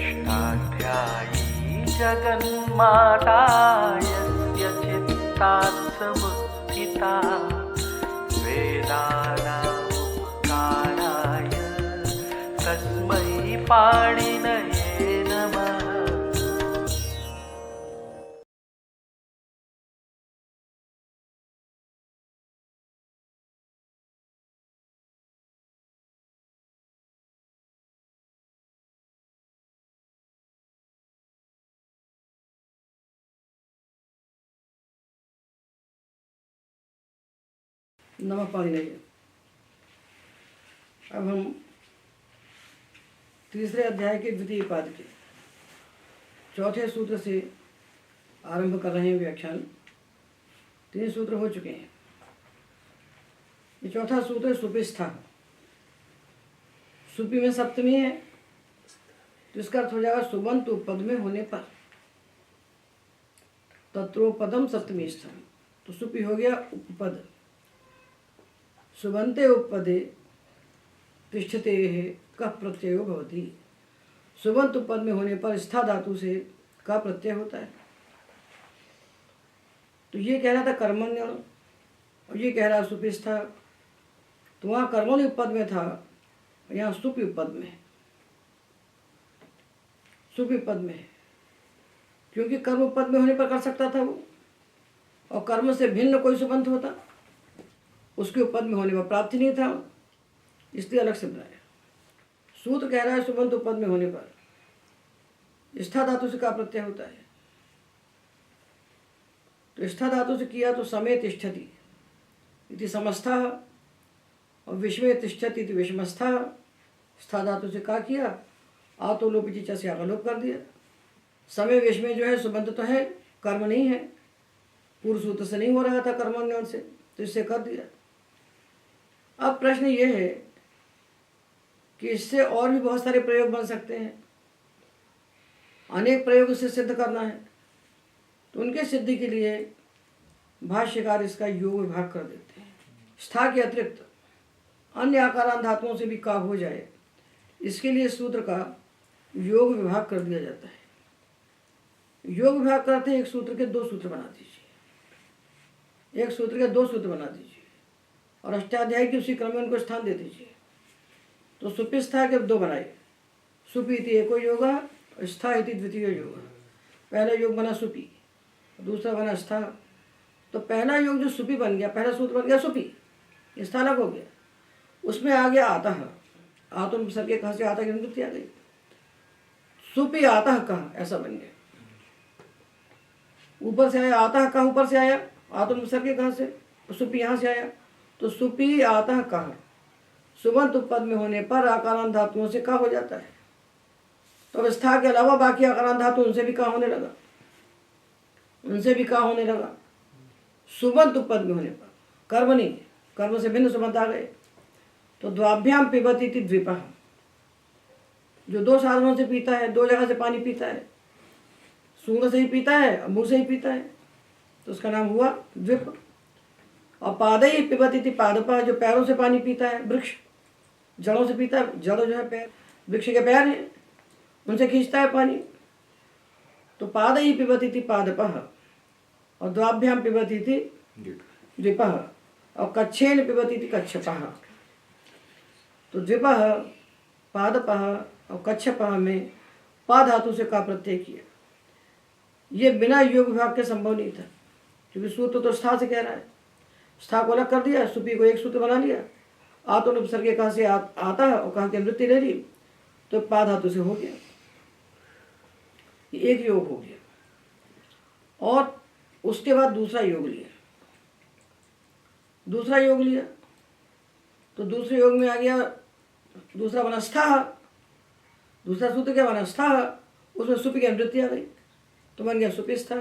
षष्ठाध्यायी जगन्माता यस्य चित्तात् समुत्थिता वेदानामुपकाराय तस्मै पाणिनये नमः। नमः पाणिनये। अब हम तीसरे अध्याय के द्वितीय पाद के चौथे सूत्र से आरंभ कर रहे हैं व्याख्यान। 3 सूत्र हो चुके हैं। ये चौथा सूत्र है सुपिस्था। सुपी में सप्तमी है तो इसका अर्थ हो जाएगा सुबंत उपपद में होने पर। तत्रोपदम सप्तमी स्थान, तो सुपी हो गया उपपद। सुबंते उपपदे तिष्ठते कः प्रत्ययो भवति। सुबंत उपपद में होने पर स्था धातु से का प्रत्यय होता है। तो ये कह रहा था कर्मण्य और ये कह रहा सुपिस्था। तो वहाँ कर्मण्य उपपद में था, यहाँ सुपि उपपद में है। सुपि उपपद में है क्योंकि कर्म उपपद में होने पर कर सकता था वो, और कर्म से भिन्न कोई सुबंत होता उसके उपपद में होने पर प्राप्ति नहीं था, इसलिए अलग से बनाया। सूत्र कह रहा है सुबंत उपपद में होने पर स्था धातु से का प्रत्यय होता है। तो स्था धातु से किया तो समे तिष्ठति इति समस्था और विषमे तिष्ठति इति विषमस्था। स्था धातु से का किया, आतो लोपिति च से आलोप कर दिया। समय विषमे जो है सुबंत तो है, कर्म नहीं है, पूर्व सूत्र से नहीं हो रहा था कर्मण्यों से, तो इससे कर दिया। अब प्रश्न ये है कि इससे और भी बहुत सारे प्रयोग बन सकते हैं, अनेक प्रयोग से सिद्ध करना है। तो उनके सिद्धि के लिए भाष्यकार इसका योग विभाग कर देते हैं। स्था के अतिरिक्त अन्य आकारांत धातुओं से भी का हो जाए, इसके लिए सूत्र का योग विभाग कर दिया जाता है। योग विभाग करते हैं, एक सूत्र के 2 सूत्र बना दीजिए, एक सूत्र के 2 सूत्र बना दीजिए और अष्टाध्यायी की उसी क्रम में उनको स्थान दे दीजिए। तो सुपिस्था के 2 बनाए, सुपी इति एको योग, स्था इति द्वितीय योग। पहला योग बना सुपी, दूसरा बना स्था। तो पहला योग जो सुपी बन गया, पहला सूत्र बन गया सुपी, स्था अलग हो गया। उसमें आ गया आतः, आतुन सर के कहा से आतः की निवृत्ति आ गई। सुपी आतः कहा, ऐसा बन गया। ऊपर से आया आतः कहा, ऊपर से आया आतुन सर के कहा से, सुपी यहाँ से आया। तो सुपी आतः कहा सुबंत उपपद में होने पर आकारांत धातुओं से का हो जाता है। तो अब स्था के अलावा बाकी आकारांत धातु उनसे भी का होने लगा, उनसे भी का होने लगा। सुबंत उपपद में होने पर कर्म नहीं, कर्म से भिन्न सुबंत आ गए। तो द्वाभ्याम पिबति इति द्विपः, जो 2 साधनों से पीता है, 2 जगह से पानी पीता है, सूंड से ही पीता है, मुंह से ही पीता है, तो उसका नाम हुआ द्विप। और पादई पिबति इति पादपः, जो पैरों से पानी पीता है, वृक्ष जड़ों से पीता है, जड़ जो है पैर, वृक्ष के पैर हैं, उनसे खींचता है पानी। तो पादई पिबति इति पादपः और द्वाभ्याम पिबति इति द्विपः और कच्छेन पिबति इति कच्छपः। तो द्विपः, पादपः और कच्छपः में पा धातु से का प्रत्यय किया। ये बिना योग विभाग के संभव नहीं था, क्योंकि सूत्र तो स्था से कह रहा है। स्था को अलग कर दिया, सुपी को एक सूत्र बना लिया, आतुन उपसर्ग कहा से आता है और कहा की वृत्ति ले ली, तो पा धातु से हो गया, एक योग हो गया। और उसके बाद दूसरा योग लिया, दूसरा योग लिया तो दूसरे योग में आ गया, दूसरा बना स्था। दूसरा सूत्र क्या बना, स्था। उसमें सुपी की वृत्ति आ गई तो बन गया सुपिस्था।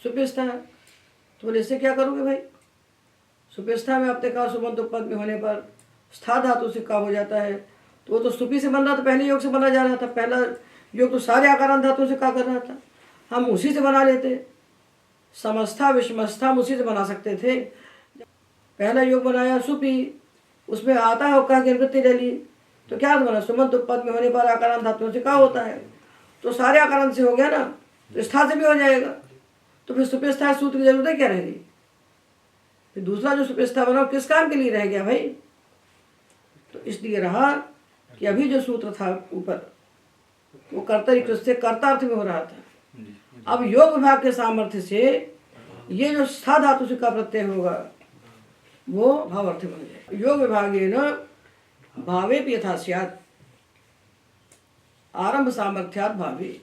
सुपिस्था तो बोले इससे क्या करोगे भाई। सुपिस्था में आपने कहा सुबंत उपपद में होने पर स्था धातु से का हो जाता है, तो वो तो सुपी से बन रहा था, पहले योग से बना जा रहा था। पहला योग तो सारे आकारांत धातु से का कर रहा था, हम उसी से बना लेते। समस्था विषमस्था हम उसी से बना सकते थे। पहला योग बनाया सुपी, उसमें आता है का की वृत्ति ले ली, तो क्या बना, सुबंत उपपद में होने पर आकारांत धातुओं से का होता है, तो सारे आकारांत से हो गया ना, तो स्था से भी हो जाएगा। तो फिर सुपेस्था सूत्र की जरूरत क्या रह गई? फिर दूसरा जो सुपेस्था बना किस काम के लिए रह गया भाई? तो इसलिए रहा कि अभी जो सूत्र था ऊपर वो कर्तरी से कर्तार्थ में हो रहा था। अब योग विभाग के सामर्थ्य से ये जो स्था धातु से का प्रत्यय होगा वो भावार्थ बन जाए। योग विभागे न भावे यथा स्यात्, आरंभ सामर्थ्यात भावे,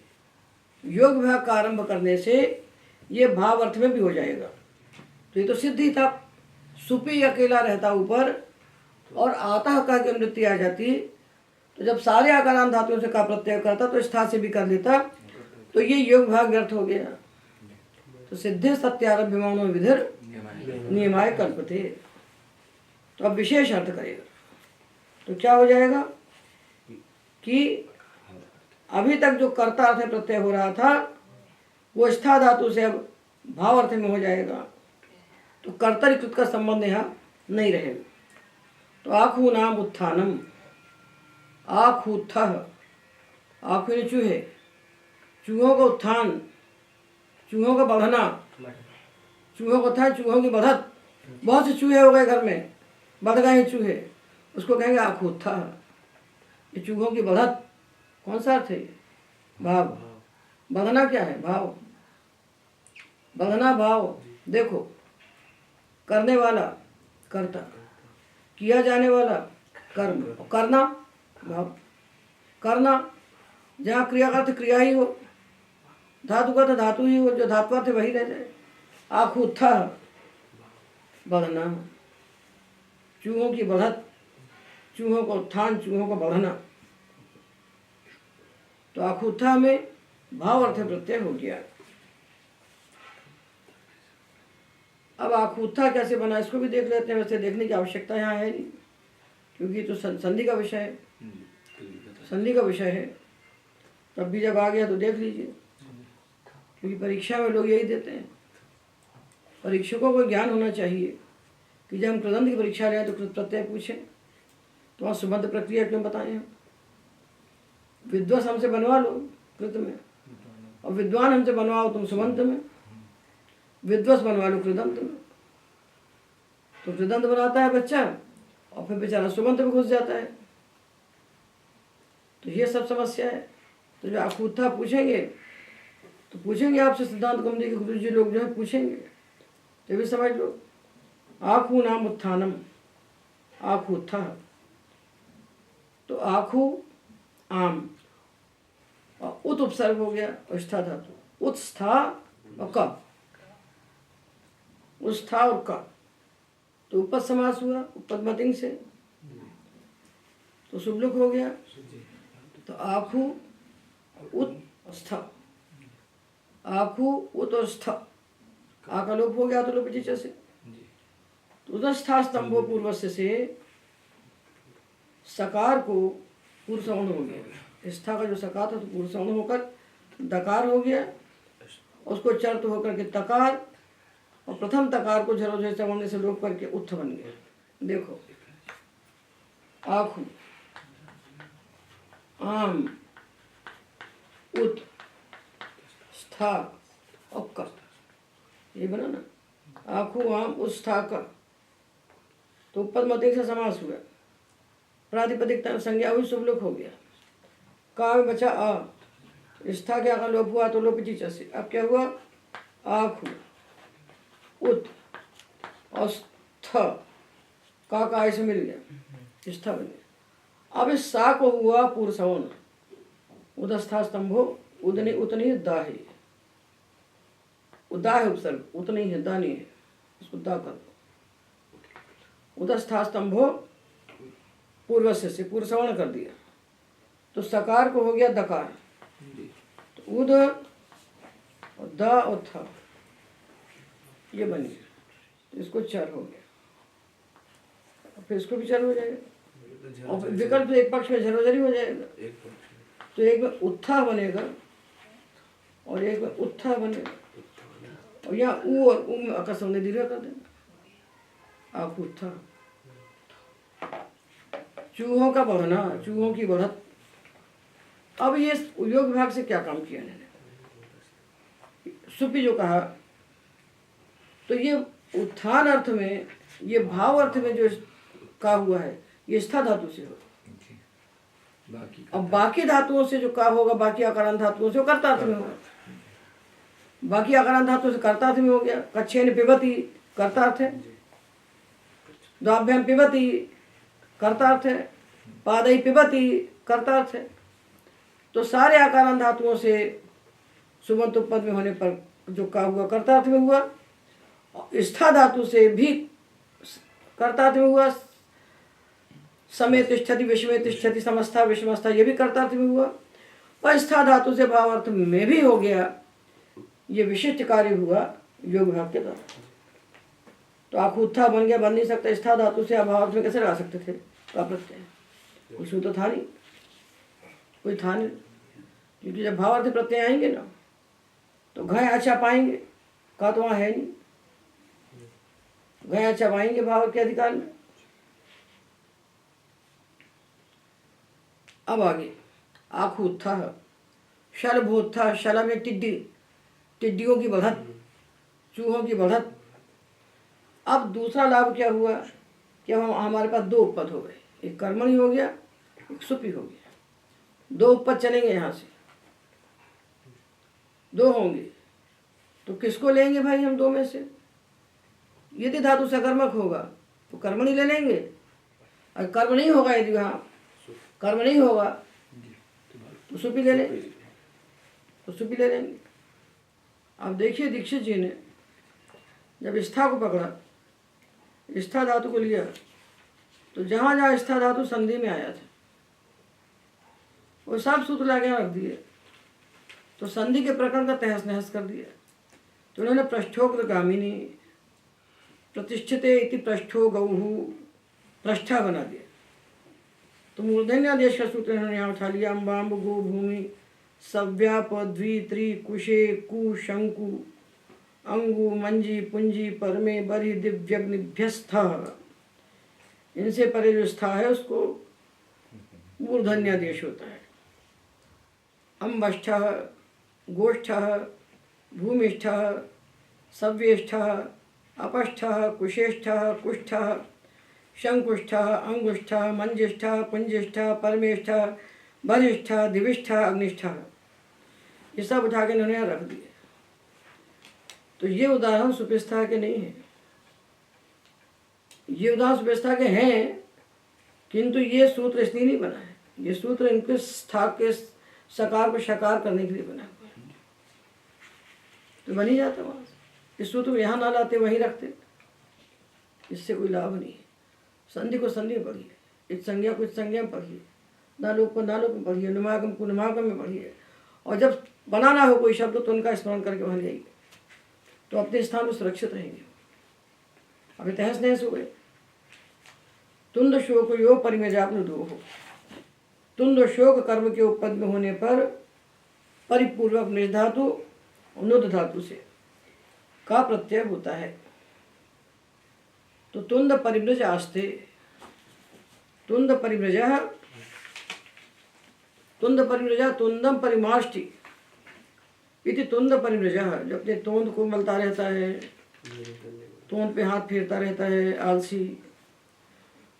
योग विभाग का आरंभ करने से ये भाव अर्थ में भी हो जाएगा। तो ये तो सिद्ध ही था। सुपी अकेला रहता ऊपर और आता का की अनुवृत्ति आ जाती, तो जब सारे आकारांत धातुओं से का प्रत्यय करता तो स्था से भी कर लेता, तो ये योग भाग व्यर्थ हो गया। तो सिद्धे सत्यारभ्यमानो विधिर नियमाय कल्पते। तो अब विशेष अर्थ करेगा तो क्या हो जाएगा कि अभी तक जो कर्ता अर्थ में प्रत्यय हो रहा था वो स्था धातु से अब भाव अर्थ में हो जाएगा। तो कर्तरी कृत का संबंध यहाँ नहीं रहेगा। तो आखू नाम उत्थानम, आखूथ, आखू ने चूहे, चूहों का उत्थान, चूहों का बढ़ना, चूहों का उत्थान, चूहों की बढ़त। बहुत से चूहे हो गए घर में, बढ़ गए चूहे, उसको कहेंगे आखूथ। ये चूहों की बढ़त कौन सा अर्थ है? भाव। बढ़ना क्या है? भाव। बढ़ना भाव। देखो, करने वाला कर्ता, किया जाने वाला कर्म, करना भाव। करना जहाँ क्रिया का अर्थ क्रिया ही हो, धातु का तो धातु ही हो, जो धातु अर्थ वही रह जाए। आखूथ, बढ़ना, चूहों की बढ़त, चूहों का उत्थान, चूहों का बढ़ना। तो आखूथा में भाव अर्थ प्रत्यय हो गया। अब आखूथा कैसे बना इसको भी देख लेते हैं। वैसे देखने की आवश्यकता यहाँ है नहीं, क्योंकि तो संधि का विषय है, संधि का विषय है। तब भी जब आ गया तो देख लीजिए, क्योंकि परीक्षा में लोग यही देते हैं। परीक्षकों को ज्ञान होना चाहिए कि जब हम कृदंत की परीक्षा लें तो कृत प्रत्यय पूछें तो वहाँ सुबंध प्रक्रिया क्यों बताएं हम। विद्वस हमसे बनवा लो कृत में, और विद्वान हमसे बनवाओ तुम सुबंत में। विद्वस बनवा लो कृदंत में, तो कृदंत बनाता है बच्चा और फिर बेचारा सुबंत में घुस जाता है। तो ये सब समस्या है। तो जो आखूथा पूछेंगे तो पूछेंगे आपसे, सिद्धांत कौमुदी के गुरु जी लोग जो है पूछेंगे, तो भी समझ लो। आखू नाम उत्थानम, आखूथा। तो आखू आम, और उत उपसर्ग हो गया, स्था धातु, उत्स्था और क, उत्स्था और क। तो उपद समास हुआ उपद मतिंग से, तो शुभलुक हो गया। तो आखू उत स्थ, आखू उत और स्थ, आ का लोप हो गया तो लोप से। तो उदस्था स्तंभो पूर्वस्य से सकार को पूर्व सवर्ण हो गया। स्था का जो सकार था तो पूर्व सवर्ण होकर दकार हो गया, उसको चर्त होकर के तकार, और प्रथम तकार को झरो झर सवर्ण से लोप करके उत्थ बन गया। देखो, आखू, आम, उत, स्था और क, ये बना ना, आखू आम उत स्था क। तो उपद मत से समास हुआ, प्रातिपदिक संज्ञा हुई, शुभलुक हो गया। का में बचा आ, स्था क्या का लोप हुआ तो लोप से। अब क्या हुआ? आखू उत और स्थ, का ऐसे मिल गया, स्था बन गया। अब इस सा को हुआ पूर्व सवर्ण, उदस्था स्तंभो उदनी उतनी दा है, उदा है उपसर्ग, उतनी है, दा नहीं है, इसको दा कर दो। उदस्था स्तंभो पूर्व से पूर्व सवर्ण कर दिया, तो सकार को हो गया दकार। तो उद और द और थ ये बन गया, तो इसको चर हो गया, फिर इसको भी चर हो जाएगा, और विकल्प एक पक्ष में झरोझरी हो जाएगा। तो एक में उत्था बनेगा और एक में उत्था बनेगा, और यहाँ ऊ और ऊ में अकस्म ने दीर्घ कर देना, आखूथा। चूहों का बढ़ना, चूहों की बढ़त। अब ये योग विभाग से क्या काम किया इन्होंने, सुपी जो कहा, तो ये उत्थान अर्थ में, ये भाव अर्थ में जो का हुआ है ये स्था धातु से होगा। अब बाकी धातुओं से जो का होगा, बाकी आकारांत धातुओं से वो कर्ता अर्थ में होगा। बाकी आकारांत धातुओं से कर्ता अर्थ में हो गया। कच्छेन पिबती कर्ता अर्थ है, द्वाभ्याम पिबती कर्ता अर्थ है, पादई पिबती कर्ता अर्थ है। तो सारे आकारांत धातुओं से सुबंत उपपद में होने पर जो का हुआ कर्ता अर्थ में हुआ। स्था धातु से भी कर्ता अर्थ में हुआ। समय तिष्ठति, विषमे तिष्ठति, समस्था विषमस्था, ये भी कर्ता अर्थ में हुआ। और स्था धातु से भाव अर्थ में भी हो गया। ये विशिष्ट कार्य हुआ योग विभाग के द्वारा। तो आखुत्था बन गया, बन नहीं सकता। स्था धातु से अभाव अर्थ में कैसे ला सकते थे का प्रत्यय, कोई सूत्र था नहीं, कोई था नहीं। क्योंकि जब भाव अर्थ प्रत्यय आएंगे ना तो घय अच्छा पाएंगे, का तो वहाँ है नहीं। घय अच्छा पाएंगे भाव के अधिकार में। अब आगे आखुत्था, शलभोत्था, शल में टिड्डी, टिड्डियों की बढ़त, चूहों की बढ़त। अब दूसरा लाभ क्या हुआ कि हम हमारे पास दो उपपद हो गए, एक कर्मणि हो गया, एक सुपी हो गया। दो उपपद चलेंगे, यहाँ से दो होंगे। तो किसको लेंगे भाई हम दो में से? यदि धातु सकर्मक होगा तो कर्मणि ले लेंगे, और कर्म नहीं होगा, यदि वहाँ कर्म नहीं होगा तो सुपी ले लेंगे, तो सुपी ले लेंगे। अब देखिए दीक्षित जी ने जब स्था को पकड़ा, स्था धातु को लिया, तो जहाँ जहाँ स्था धातु संधि में आया था वो सब सूत्र लाके रख दिए। तो संधि के प्रकरण का तहस नहस कर दिया। तो उन्होंने पृष्ठोग्रगामिनी प्रतिष्ठिते इति पृष्ठो गौहु पृष्ठा बना दिया। तो मूर्धन्यादेश का सूत्र इन्होंने यहाँ उठा लिया। अम्बाम्ब गो भूमि सव्याप द्वि त्रि कुशे कु शंकु अंगु मंजी पुंजी परमे बरि दिव्यग्निभ्यस्थ। इनसे परे जो स्था है उसको मूर्धन्यादेश होता है। अम्बष्ठ, गोष्ठ, भूमिष्ठ, सव्येष्ठ, अपष्ठ, कुशेष्ठ, कुष्ठ, शंकुष्ठ, अंगुष्ठ, मंजिष्ठ, पुंजिष्ठ, परमेष्ठ, बलिष्ठ, दिविष्ठ, अग्निष्ठ, ये सब उठा के इन्होंने रख दिए। तो ये उदाहरण सुपिस्था के नहीं है, ये उदाहरण सुपिस्था के हैं, किंतु ये सूत्र इसलिए नहीं बना है। ये सूत्र इनके स्था के सकार को शकार करने के लिए बना हुआ है। तो बन ही जाता वहाँ से। इस सूत्र को यहाँ ना लाते, वहीं रखते, इससे कोई लाभ नहीं है। संधि को संधि में पढ़िए, इस संज्ञा को इस संज्ञा में पढ़िए, नालोक को नालोक में पढ़िए, नुमागम को नुमागम में पढ़िए। और जब बनाना हो कोई शब्द तो उनका स्मरण करके वहाँ जाइए, तो अपने स्थान में सुरक्षित रहेंगे। अभी तहस नहस हो गए। तुंद शोक यो परिमेजापन दो हो। तुंद शोक कर्म के उपपद में होने पर परिपूर्वक निर्धातु नुद धातु से का प्रत्यय होता है। तो तुंद परिव्रज आस्ते, तुंद परिव्रज, तुंद परिव्रजा तुंदम परिमाष्टि इति तुंद परिव्रज। जो अपने तोंद को मलता रहता है, तोंद पे हाथ फेरता रहता है, आलसी।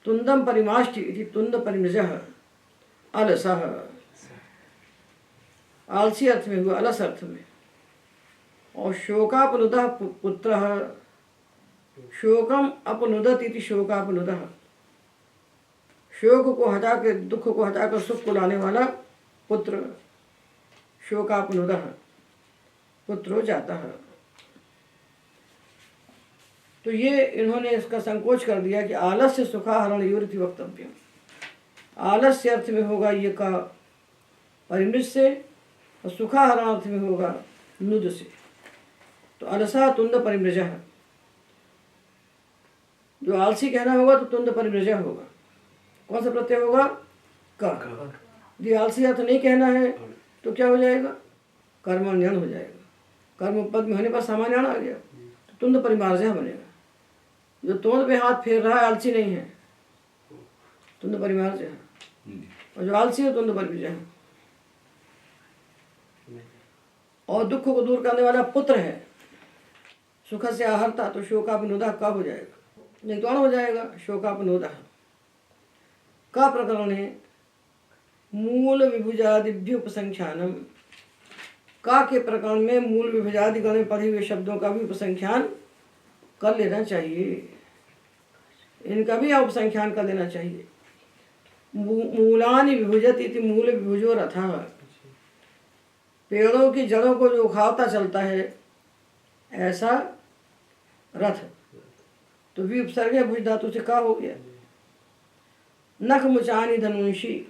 तुंदम परिमाष्टि इति तुंद परिव्रज अलसः, आलसी अर्थ में हुआ, अलस अर्थ में। और शोकापनुदः पुत्रः, शोकम अपनुदत इति शोकापनुदः, शोक को हटा के, दुख को हटाकर सुख को लाने वाला पुत्र। शोकापनुदः पुत्रो जातः। तो ये इन्होंने इसका संकोच कर दिया कि आलस्य सुखाहरण योरिति वक्तव्य। आलस्य अर्थ में होगा ये का परिमृत से, और सुखाहरण अर्थ में होगा नुद से। तो अलसा तुंद परिमृजः, जो आलसी कहना होगा तो तुंद परिमृजः होगा। कौन सा प्रत्यय होगा? का। यदि आलसी अर्थ नहीं कहना है तो क्या हो जाएगा? कर्मण्यन हो जाएगा। कर्म पद में होने पर सामान्यन आ गया, तो तुंद परिमार्जः बनेगा। जो तोंद पे हाथ फेर रहा है आलसी नहीं है, तुंद परिवार से है, और जो आलसी है तुंद पर विजय है। और दुख को दूर करने वाला पुत्र है। सुख से आहरता तो शोकापनुदा का हो जाएगा, नहीं तो अण हो जाएगा। शोकापनुदा का प्रकरण है मूल विभुजादिभ्य उपसंख्यानम। का के प्रकरण में मूल विभुजादि गण में पढ़े हुए शब्दों का भी उपसंख्यान कर लेना चाहिए, इनका भी उपसंख्यान कर लेना चाहिए। मूलानि विभुजति इति मूल विभुजो रथः। पेड़ों की जड़ों को जो उखाड़ता चलता है ऐसा रथ। तो भी उपसर्ग है, भुज धातु से का हो गया। नख मुचानी धनुषी,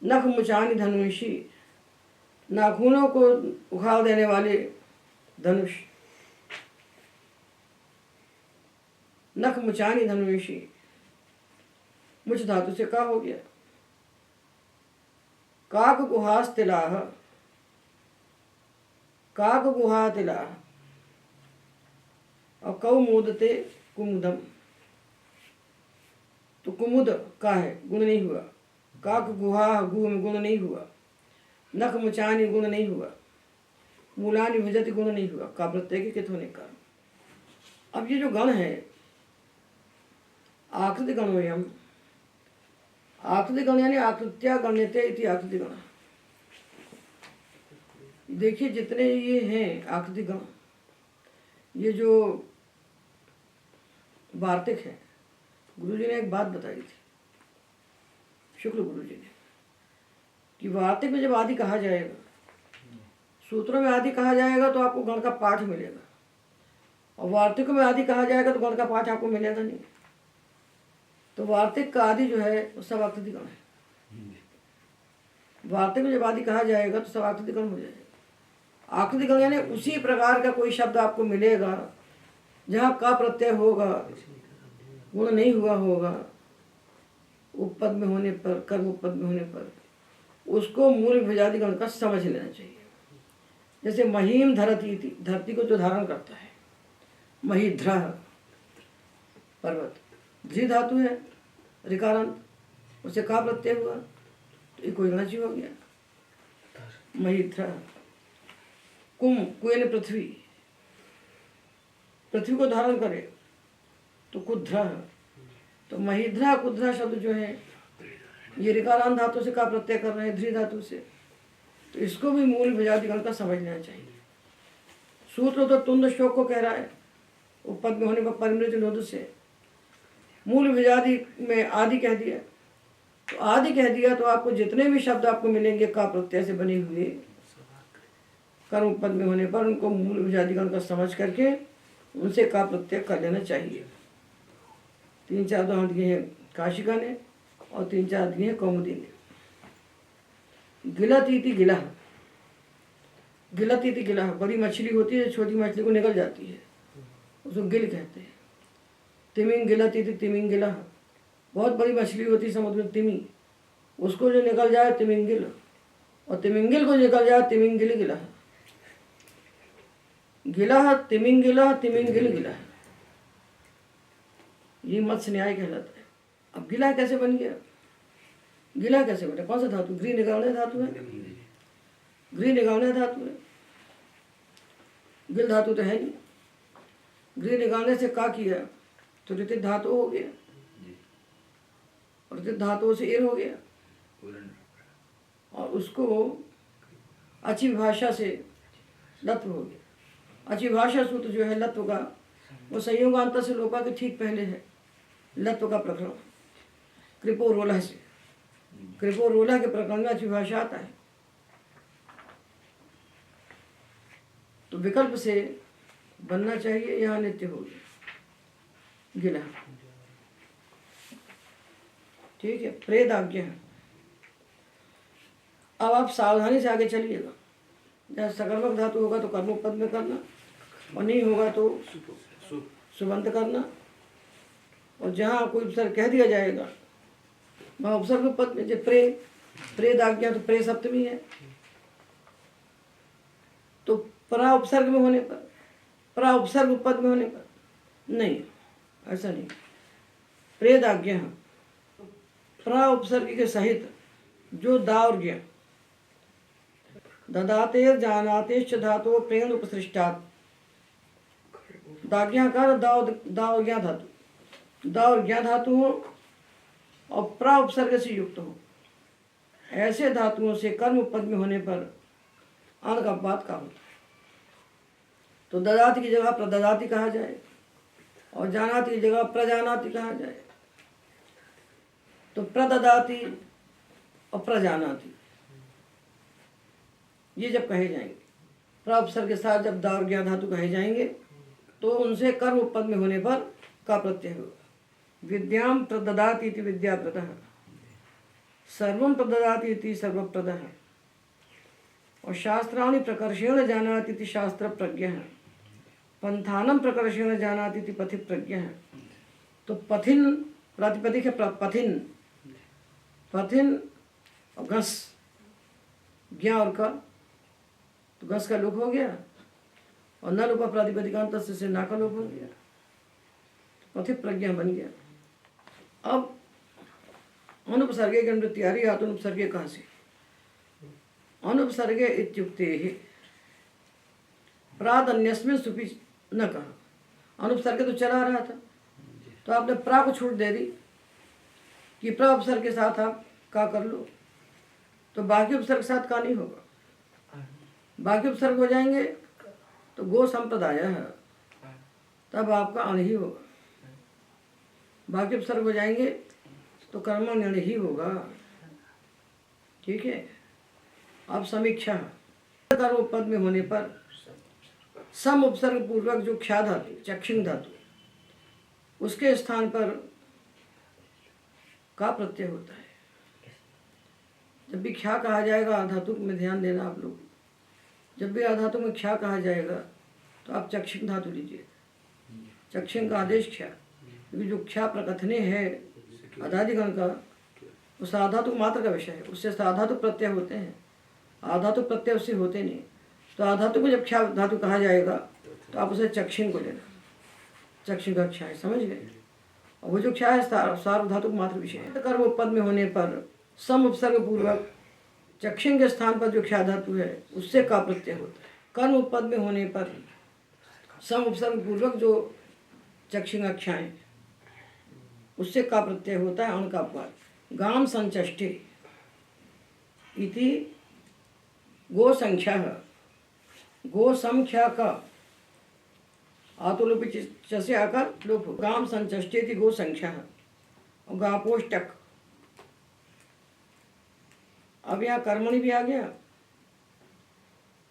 नख मुचानी धनुषी, नाखूनों को उखाड़ देने वाले धनुष। नख मुचानी धनुषी, मुच धातु से का हो गया। काक गुहास तिलाह, काक गुहा तिलाह। और कौ मोदते कुमुदम, तो कुमुद का है, गुण नहीं हुआ। काक गुहा, गुह में गुण नहीं हुआ। नख मुचानी गुण नहीं हुआ। मूलानि विभजति गुण नहीं हुआ, का प्रत्यय के कित होने का। अब ये जो गण है आकृति गणोयम, आकृति गण यानी आकृत्या गण्यते इति आकृति गण। देखिए जितने ये हैं आकृति गण, ये जो वार्तिक है, गुरुजी ने एक बात बताई थी, शुक्ल गुरुजी ने, कि वार्तिक में जब आदि कहा जाएगा, सूत्रों में आदि कहा जाएगा तो आपको गण का पाठ मिलेगा, और वार्तिक में आदि कहा जाएगा तो गण का पाठ आपको मिलेगा नहीं। तो वार्तिक का आदि जो है वो सब आकृति गण है। वार्तिक में जब आदि कहा जाएगा तो सब आकृति गण हो जाएगा। आकृति गण यानी उसी प्रकार का कोई शब्द आपको मिलेगा जहाँ का प्रत्यय होगा, गुण नहीं हुआ होगा, उपपद में होने पर, कर्म उपपद में होने पर, उसको मूल विभुजादि गण का समझ लेना चाहिए। जैसे महीम धरती थी, धरती को जो धारण करता है, महीध्र पर्वत, धी धातु है ऋकारांत, उसे का प्रत्यय हुआ तो ये कोई गणची हो गया, महीध्र। कुम, कुएन पृथ्वी, पृथ्वी को धारण करे तो कुध्र, तो महीध्रा कुध्रा शब्द जो है ये ऋकारांत धातु से का प्रत्यय कर रहे हैं, ध्री धातु से, तो इसको भी मूल विभुजादि गण का समझ लेना चाहिए। सूत्र तो तुंद श्लोक को कह रहा है, उपपद में होने पर परिमृत नोद से मूल विभुजादि में आदि कह दिया, तो आदि कह दिया तो आपको जितने भी शब्द आपको मिलेंगे का प्रत्यय से बने हुए, कर्म पद में होने पर उनको मूल विभुजादि गण का समझ करके उनसे का प्रत्यय कर लेना चाहिए। 3-4 उदाहरण दिए हैं काशिका ने और 3-4 दिए हैं कौमुदी ने। गिलत इति गिलह, गिलत इति गिलह, बड़ी मछली होती है छोटी मछली को निकल जाती है, उसको गिल कहते हैं। तिमिंग गिलत इति तिमिंग गिलह, बहुत बड़ी मछली होती है समुद्र में तिमी, उसको जो निकल जाए तिमिंगिल, और तिमिंगिल को निकल जाए तिमिंगिल गिलह। गिलह तिमिंगिलह तिमिंगिल गिलह, ये मत्स्य न्याय कहलाता है। अब गिला कैसे बन गया, गिला कैसे बना, कौन सा धातु, गृह निगालने धातु है, गृह निगालने धातु है, गिल धातु तो है नहीं। गृह निगालने से का किया तो ऋतित धातु हो गया, और ऋतित धातु से एर हो गया, और उसको अच्छी भाषा से लत्व हो गया। अच्छी भाषा सूत्र जो है लत्व का, वो संयोगांतर से लोपा के ठीक पहले है लत्व का प्रकरण, कृपो रोलह से, कृपो रोलह के प्रकरण में अच्छी भाषा आता है। तो विकल्प से बनना चाहिए, यहाँ नित्य हो गया गिला, ठीक है। प्रेदाज्ञ है। अब आप सावधानी से आगे चलिएगा, जहाँ सकर्मक धातु होगा तो कर्मोपद में करना, और नहीं होगा तो सुबंत करना, और जहाँ कोई उपसर्ग कह दिया जाएगा वहाँ उपसर्ग पद में, जब प्रेदाज्ञा तो प्रे सप्तमी है, तो परा उपसर्ग में होने पर, परा उपसर्ग पद में होने पर नहीं, ऐसा नहीं। प्रेदाज्ञा प्र उपसर्ग के सहित जो दा और ज्ञ, ददाते जानाते धातु प्रेण उपसृष्टात्, दाज्ञाकार दा और ज्ञा धातु, दा और ज्ञा धातु हो और प्र उपसर्ग से युक्त हो, ऐसे धातुओं से कर्म पद में होने पर अण का पात का होता है। तो ददाति की जगह प्रददाति कहा जाए और जानाति की जगह प्रजानाति कहा जाए। तो प्रददाति और प्रजानाति ये जब कहे जाएंगे, प्रउपसर्ग के साथ जब दा और ज्ञा धातु कहे जाएंगे तो उनसे कर्म पद में होने पर का प्रत्यय होगा। विद्याम प्रददाति इति विद्याप्रदः, सर्वं प्रददाति इति सर्वप्रदः, और शास्त्राणि प्रकर्षेण जानाति इति शास्त्र प्रज्ञः, पंथानम प्रकर्षेण जानाति इति पथि प्रज्ञः। तो पथिन प्रातिपदिक है पथिन, पथिन और घस, ज्ञा और का, तो घस का लोप हो गया और न लोपा प्रातिपदिकांत से ना का लोप हो गया, पथि प्रज्ञा बन गया। अब अनुपसर्गे के नृत्यारी अनुपसर्गे कहाँ से? अनुपसर्गे इत्युक्ते प्रादन्यस्मिन् सुपि न कहा। अनुपसर्ग तो चला रहा था तो आपने प्रा को छूट दे दी कि प्र उपसर्ग के साथ आप का कर लो, तो बाकी उपसर्ग के साथ का नहीं होगा। बाकी उपसर्ग हो जाएंगे तो गो संप्रदाय है, तब आपका अण ही होगा। बाकी उपसर्ग हो जाएंगे तो कर्मण्यण ही होगा। ठीक है। अब समीक्षा, कर्म पद में होने पर सम उपसर्ग पूर्वक जो क्षा धातु, चक्षिण धातु, उसके स्थान पर का प्रत्यय होता है। जब भी क्षा कहा जाएगा आधातु में ध्यान देना आप लोग, जब भी आधातु में क्षा कहा जाएगा तो आप चक्षिण धातु लीजिए, चक्षिण का आदेश क्षा, क्योंकि जो क्षा प्रकथने है आधादिगण का वो साधातु मात्र का विषय है, उससे साधातु प्रत्यय होते हैं, आधातु प्रत्यय उससे होते नहीं। तो आधातु को जब क्षा धातु कहा जाएगा तो आप उसे चक्षिण को लेना, चक्षिण का क्षा है, समझ गए। और वो जो क्षा है सार्वधातु मात्र विषय है। कर्म पद में होने पर सम उपसर्ग पूर्वक चक्षिण के स्थान पर जो क्षा धातु है उससे का प्रत्यय होता है। कर्म पद में होने पर सम उपसर्ग पूर्वक जो चक्षिण का क्षा है उससे का प्रत्यय होता है, अण का पद। गाम संचष्टे इति गो संख्या, गो संख्या का आतुलोपी से आकर लोप हो। गाम संचष्टे इति गो संख्या और गापोष्टक। अब यहाँ कर्मणि भी आ गया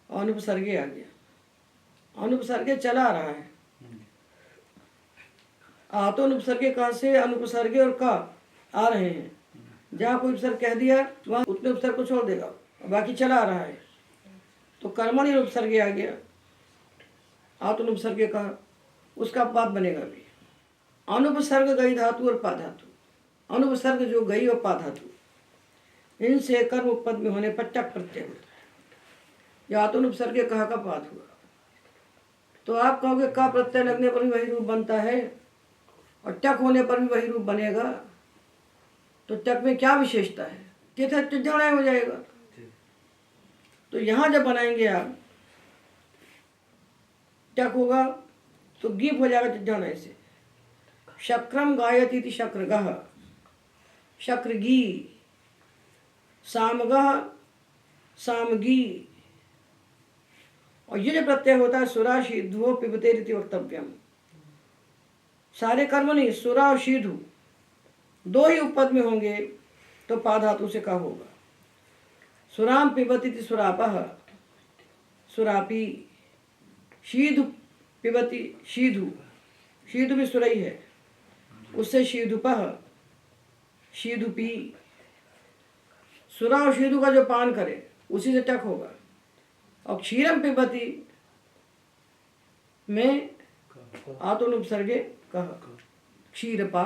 और अनुपसर्गे आ गया। अनुपसर्गे चला रहा है, आतो अनुपसर्गे का से अनुपसर्गे और का आ रहे हैं। जहाँ कोई उपसर्ग कह दिया वहाँ उतने उपसर्ग को छोड़ देगा, बाकी चला रहा है। तो कर्मणि अनुपसर्गे आ गया, आतो अनुपसर्गे का, उसका पाद बनेगा भी। अनुपसर्ग गई धातु और पा धातु, अनुपसर्ग जो गई और पा धातु, इनसे कर्म पद में होने पर टक प्रत्यय होता है। या तो अनुपसर्ग कहा का पाद हुआ तो आप कहोगे का प्रत्यय लगने पर भी वही रूप बनता है और टक होने पर भी वही रूप बनेगा, तो टक में क्या विशेषता है? चिज्जड़ हो जाएगा। तो यहाँ जब बनाएंगे आप टक होगा तो गीप हो जाएगा चिज्जड़ से। शक्रम गायति इति शक्रगः, शक्रगी, सामगः सामगी। और ये जो प्रत्यय होता है सुरा शीध्वो पिबतेरिति वक्तव्यम। सारे कर्म नहीं, सुरा और शीधु दो ही उपपद में होंगे तो पा धातु से का होगा। सुराम पिबति इति सुरापः, सुरापी। शीधु पिबति, शीधु, शीधु भी सुरई है, उससे शीधुपः, शीधुपी। सुरा और शीधु का जो पान करे उसी से टक होगा। और क्षीरम पिबती में आतुल उपसर्गे कह, क्षीरपा।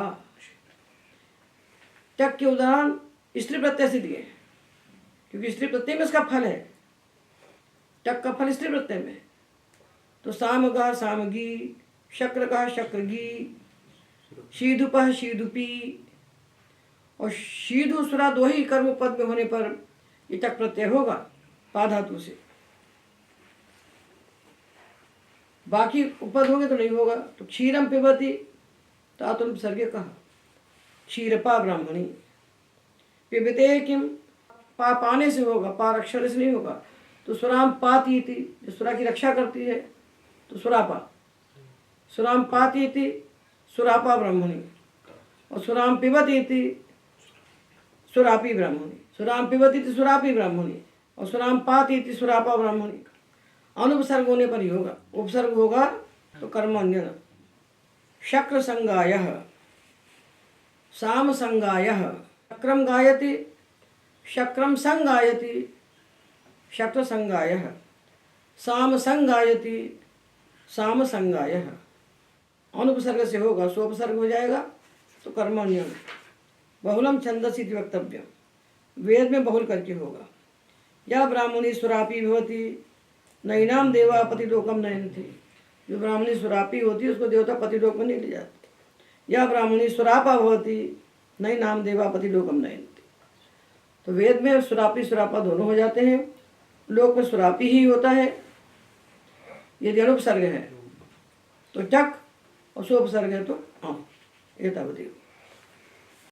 टक के उदाहरण स्त्री प्रत्यय से दिए क्योंकि स्त्री प्रत्यय में इसका फल है, टक का फल स्त्री प्रत्यय में। तो सामगः सामगी, शक्रगः शक्रगी, शीधुपः शीधुपी। और शी दूसरा दो ही कर्म पद में होने पर इतक प्रत्यय होगा पा धातु से, बाकी उपद होंगे तो नहीं होगा। तो क्षीरम पिबती तातुल सर्गे कहा क्षीरपा ब्राह्मणी, पिबते किम पा पाने से होगा, पार अक्षर से नहीं होगा। तो सुराम पाती थी, जो सुरा की रक्षा करती है तो सुरापा, सुराम पाती थी सुरापा ब्राह्मणी, और सुराम पिबती थी सुरापी ब्राह्मणी, सुराम पिबती थी सुरापी ब्राह्मणी, और सुराम पाती थी सुरापा ब्राह्मणी। अनुपसर्ग होने पर ही होगा, उपसर्ग होगा तो कर्मण्य। शक्र संगाय साम संगाय, शक्रम गायति शक्रम संगायति शक्र संगाय, साम संगायति साम संगाय। अनुपसर्ग से होगा, सोपसर्ग हो जाएगा तो कर्मण्यम। बहुलम छंदसी वक्तव्यम, वेद में बहुल करके होगा। या ब्राह्मणी सुरापी भवती नैनाम देवा पतिलोकम नयनती, जो ब्राह्मणी सुरापी होती है उसको देवता पतिलोक में नहीं ले जाते। या ब्राह्मणी सुरापा भवती नैनाम देवा पतिलोकम नयनती। तो वेद में सुरापी सुरापा दोनों हो जाते हैं, लोक में सुरापी ही होता है। यदि अनुपसर्ग है तो चक, और सोपसर्ग है तो एतावदेव।